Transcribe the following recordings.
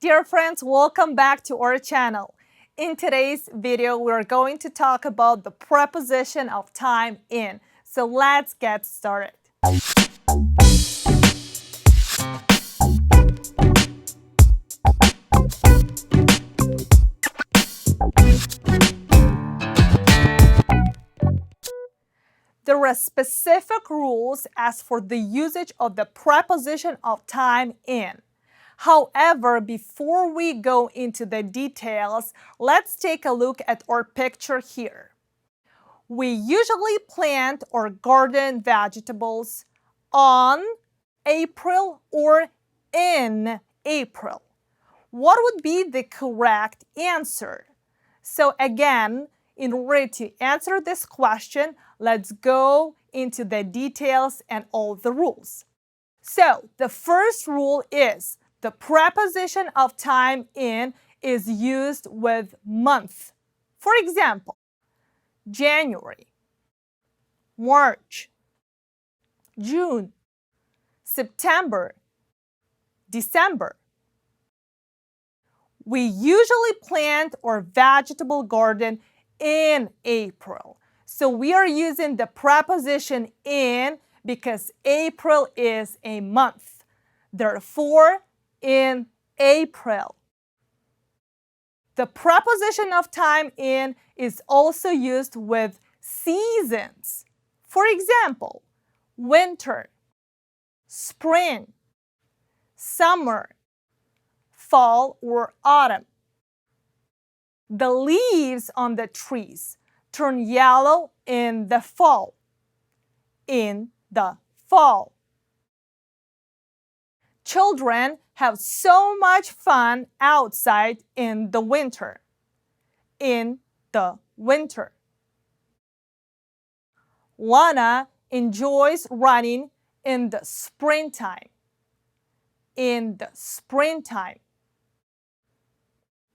Dear friends, welcome back to our channel. In today's video, we're going to talk about the preposition of time in. So let's get started. There are specific rules as for the usage of the preposition of time in. However, before we go into the details, let's take a look at our picture here. We usually plant or garden vegetables on April or in April. What would be the correct answer? So again, in order to answer this question, let's go into the details and all the rules. So the first rule is the preposition of time in is used with month. For example, January, March, June, September, December. We usually plant our vegetable garden in April. So we are using the preposition in because April is a month. Therefore, in April. The preposition of time in is also used with seasons. For example, winter, spring, summer, fall or autumn. The leaves on the trees turn yellow in the fall. In the fall. Children have so much fun outside in the winter. In the winter. Lana enjoys running in the springtime. In the springtime.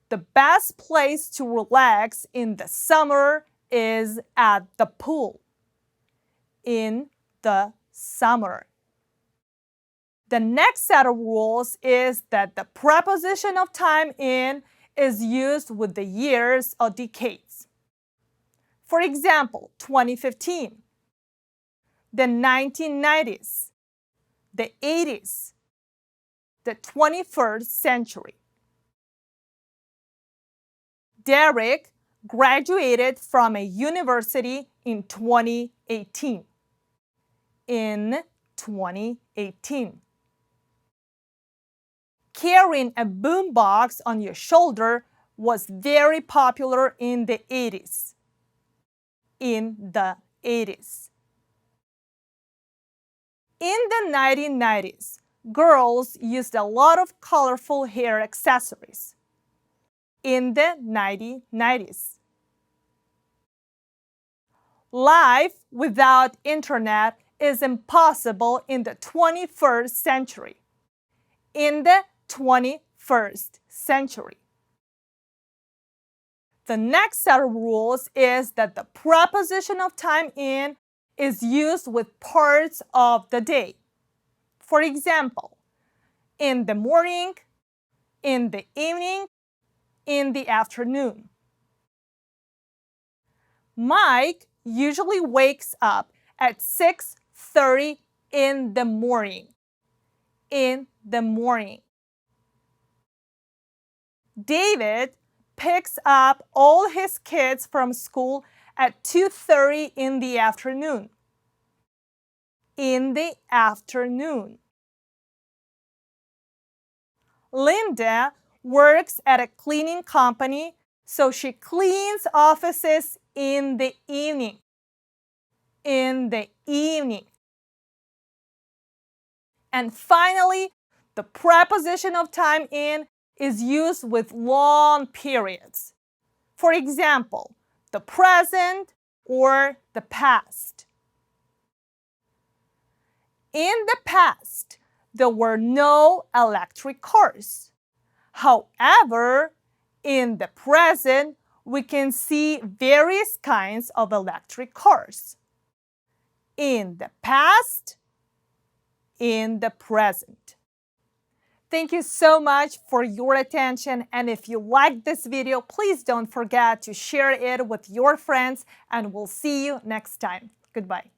The best place to relax in the summer is at the pool. In the summer. The next set of rules is that the preposition of time in is used with the years or decades. For example, 2015, the 1990s, the 80s, the 21st century. Derek graduated from a university in 2018. In 2018. Carrying a boombox on your shoulder was very popular in the 80s. In the 80s. In the 1990s, girls used a lot of colorful hair accessories. In the 1990s. Life without internet is impossible in the 21st century. In the 21st century. The next set of rules is that the preposition of time in is used with parts of the day. For example, in the morning, in the evening, in the afternoon. Mike usually wakes up at 6:30 in the morning. In the morning. David picks up all his kids from school at 2:30 in the afternoon. In the afternoon. Linda works at a cleaning company, so she cleans offices in the evening. In the evening. And finally, the preposition of time in is used with long periods. For example, the present or the past. In the past, there were no electric cars. However, in the present, we can see various kinds of electric cars. In the past, in the present. Thank you so much for your attention. And if you liked this video, please don't forget to share it with your friends, and we'll see you next time. Goodbye.